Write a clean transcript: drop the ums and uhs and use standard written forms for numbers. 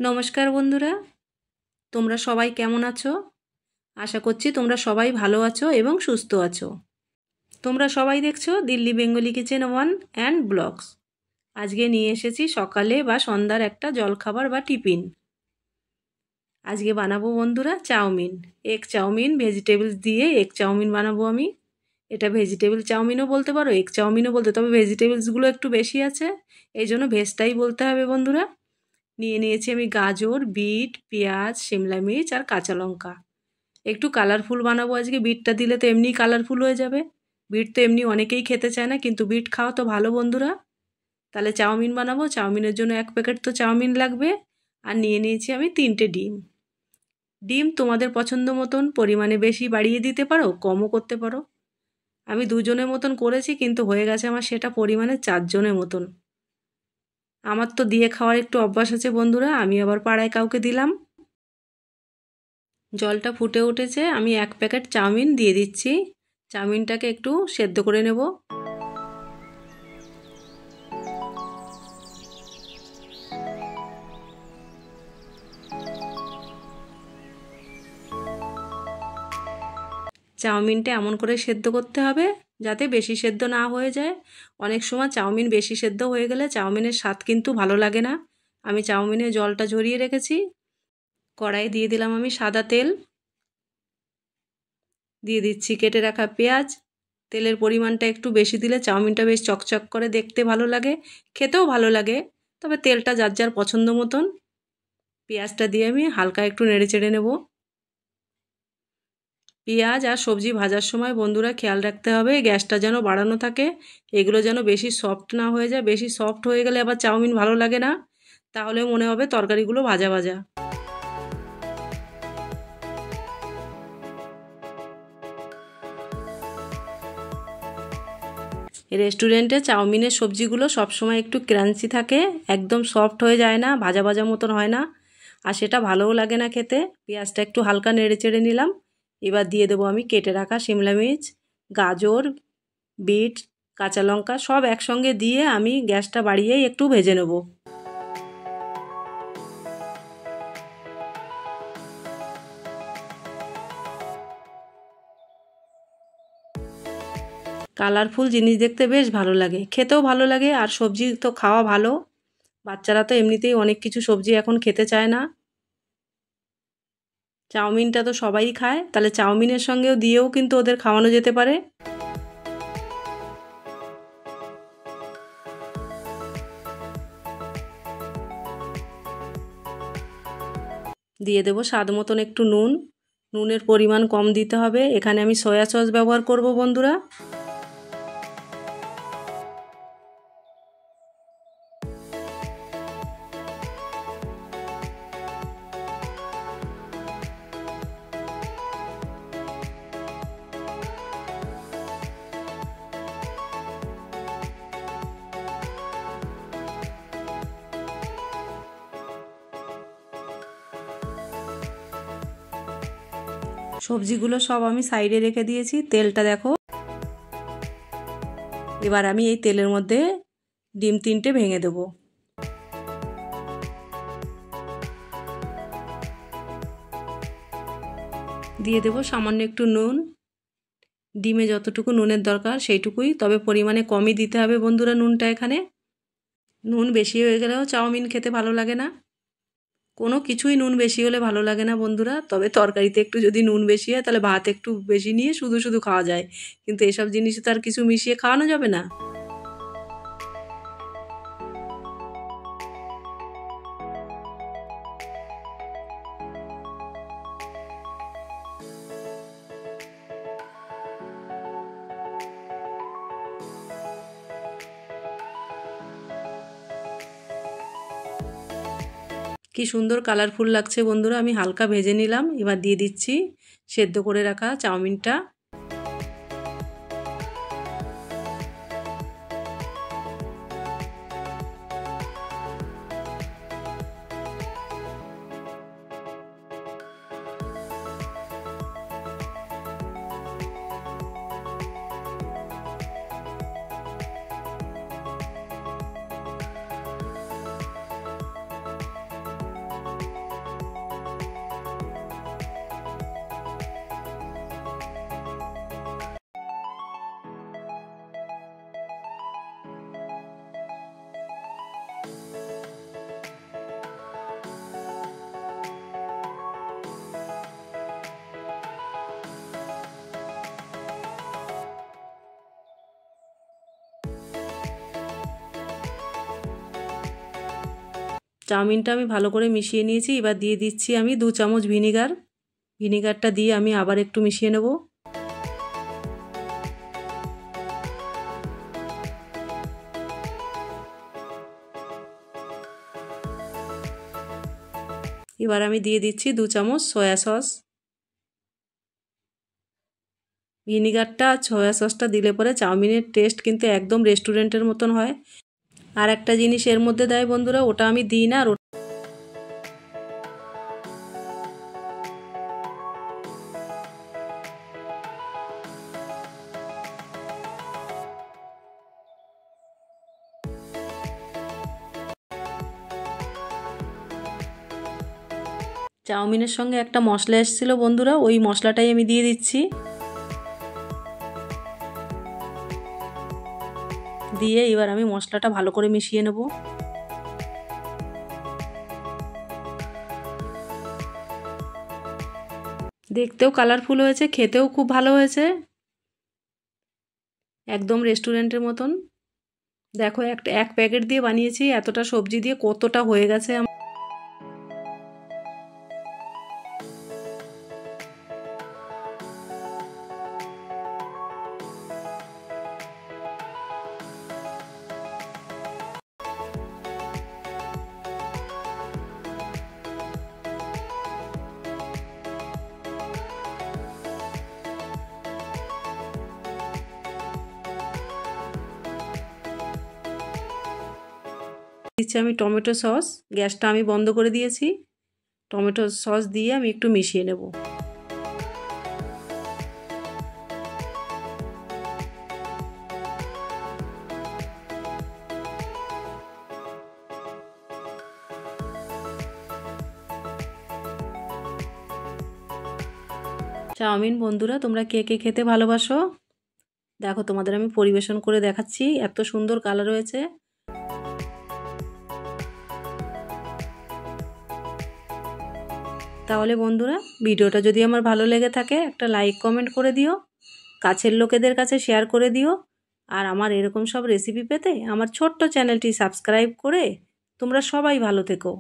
নমস্কার বন্ধুরা, তোমরা সবাই কেমন আছো? আশা করছি তোমরা সবাই ভালো আছো এবং সুস্থ আছো। তোমরা সবাই দেখছো Delhi Bengali kitchen one and blogs. আজকে নিয়ে এসেছি সকালে বা সন্ধ্যার একটা জলখাবার বা টিফিন। আজকে বানাবো বন্ধুরা চাউমিন, এগ চাউমিন, ভেজিটেবলস দিয়ে এগ চাউমিন বানাবো আমি। এটা ভেজিটেবল চাউমিনও বলতে পারো, এগ চাউমিনও বলতে, তবে ভেজিটেবলসগুলো একটু বেশি আছে, এই জন্য ভেজটাই বলতে হবে বন্ধুরা। নিয়ে নিয়েছি আমি গাজর, বিট, পেঁয়াজ, শিমলা মির্চ আর কাঁচা লঙ্কা। একটু কালারফুল বানাবো আজকে, বিটটা দিলে তো এমনি কালারফুল হয়ে যাবে। বিট তো এমনি অনেকেই খেতে চায় না, কিন্তু বিট খাওয়া তো ভালো বন্ধুরা। তাহলে চাউমিন বানাবো, চাউমিনের জন্য 1 প্যাকেট তো চাউমিন লাগবে। আর নিয়ে নিয়েছি আমি 3টে ডিম। ডিম তোমাদের পছন্দ মতন পরিমাণে বেশি বাড়িয়ে দিতে পারো, কমও করতে পারো। আমি 2 জনের মতন করেছি, কিন্তু হয়ে গেছে আমার সেটা পরিমাণে 4 জনের মতন। আমার তো দিয়ে খাওয়ার একটু অভ্যাস আছে বন্ধুরা, আমি আবার পাড়ায় কাউকে দিলাম। জলটা ফুটে উঠেছে, আমি 1 প্যাকেট চাউমিন দিয়ে দিচ্ছি। চাউমিনটাকে একটু সেদ্ধ করে নেব। চাউমিনটা এমন করে সেদ্ধ করতে হবে যাতে বেশি সেদ্ধ না হয়ে যায়। অনেক সময় চাউমিন বেশি সেদ্ধ হয়ে গেলে চাউমিনের স্বাদ কিন্তু ভালো লাগে না। আমি চাউমিনে জলটা ঝরিয়ে রেখেছি। কড়াই দিয়ে দিলাম আমি সাদা তেল, দিয়ে দিচ্ছি কেটে রাখা পেঁয়াজ। তেলের পরিমাণটা একটু বেশি দিলে চাউমিনটা বেশ চকচক করে দেখতে ভালো লাগে, খেতেও ভালো লাগে। তবে তেলটা যার যার পছন্দ মতন। পেঁয়াজটা দিয়ে আমি হালকা একটু নেড়ে চেড়ে নেব। পেঁয়াজ আর সবজি ভাজার সময় বন্ধুরা খেয়াল রাখতে হবে গ্যাসটা যেন বাড়ানো থাকে, এগুলো যেন বেশি সফট না হয়ে যায়। বেশি সফট হয়ে গেলে আবার চাউমিন ভালো লাগে না, তাহলে মনে হবে তরকারিগুলো ভাজা ভাজা। রেস্টুরেন্টে চাউমিনের সবজিগুলো সবসময় একটু ক্রাঞ্চি থাকে, একদম সফট হয়ে যায় না, ভাজা ভাজা মতন হয় না, আর সেটা ভালোও লাগে না খেতে। পেঁয়াজটা একটু হালকা নেড়ে চেড়ে নিলাম। এবার দিয়ে দেবো আমি কেটে রাখা শিমলা মির্চ, গাজর, বিট, কাঁচা লঙ্কা সব একসঙ্গে দিয়ে আমি গ্যাসটা বাড়িয়েই একটু ভেজে নেব। কালারফুল জিনিস দেখতে বেশ ভালো লাগে, খেতেও ভালো লাগে, আর সবজি তো খাওয়া ভালো। বাচ্চারা তো এমনিতেই অনেক কিছু সবজি এখন খেতে চায় না। চাউমিনটা তো সবাই খায়, তাহলে চাউমিনের সঙ্গেও দিয়েও কিন্তু ওদের খাওয়ানো যেতে পারে। দিয়ে দেবো স্বাদ মতন একটু নুন। নুনের পরিমাণ কম দিতে হবে, এখানে আমি সয়া সস ব্যবহার করব বন্ধুরা। সবজিগুলো সব আমি সাইডে রেখে দিয়েছি, তেলটা দেখো। এবার আমি এই তেলের মধ্যে ডিম 3টে ভেঙে দেবো। দিয়ে দেবো সামান্য একটু নুন। ডিমে যতটুকু নুনের দরকার সেইটুকুই, তবে পরিমাণে কমই দিতে হবে বন্ধুরা নুনটা এখানে। নুন বেশি হয়ে গেলেও চাউমিন খেতে ভালো লাগে না। কোনো কিছুই নুন বেশি হলে ভালো লাগে না বন্ধুরা, তবে তরকারিতে একটু যদি নুন বেশি হয় তাহলে ভাত একটু বেশি নিয়ে শুধু শুধু খাওয়া যায়, কিন্তু এসব জিনিসে তো আর কিছু মিশিয়ে খাওয়ানো যাবে না। কি সুন্দর কালারফুল লাগছে বন্ধুরা, আমি হালকা ভেজে নিলাম। এবার দিয়ে দিচ্ছি সেদ্ধ করে রাখা চাউমিনটা। চাউমিনটা আমি ভালো করে মিশিয়ে নিয়েছি। এবার দিয়ে দিচ্ছি আমি 2 চামচ ভিনিগার। ভিনিগারটা দিয়ে আমি আবার একটু মিশিয়ে নেব। এবার আমি দিয়ে দিচ্ছি 2 চামচ সয়া সস। ভিনিগারটা আর সয়া সসটা দিলে পরে চাউমিনের টেস্ট কিন্তু একদম রেস্টুরেন্টের মতন হয়। আর একটা জিনিস এর মধ্যে দেয় বন্ধুরা, ওটা আমি দিই না। চাউমিনের সঙ্গে একটা মশলা এসেছিল বন্ধুরা, ওই মশলাটাই আমি দিয়ে দিচ্ছি। দিয়ে এবার আমি মশলাটা ভালো করে মিশিয়ে নেব। দেখতেও কালারফুল হয়েছে, খেতেও খুব ভালো হয়েছে, একদম রেস্টুরেন্টের মতন। দেখো এক প্যাকেট দিয়ে বানিয়েছি, এতটা সবজি দিয়ে কতটা হয়ে গেছে। দিচ্ছি আমি টমেটো সস। গ্যাসটা আমি বন্ধ করে দিয়েছি। টমেটো সস দিয়ে আমি একটু মিশিয়ে নেব। চাউমিন বন্ধুরা তোমরা কে কে খেতে ভালোবাসো? দেখো তোমাদের আমি পরিবেশন করে দেখাচ্ছি, এত সুন্দর কালার হয়েছে। তাহলে বন্ধুরা ভিডিওটা যদি আমার ভালো লেগে থাকে একটা লাইক কমেন্ট করে দিও, কাছের লোকেদের কাছে শেয়ার করে দিও। আর আমার এরকম সব রেসিপি পেতে আমার ছোট্ট চ্যানেলটি সাবস্ক্রাইব করে তোমরা সবাই ভালো থেকো।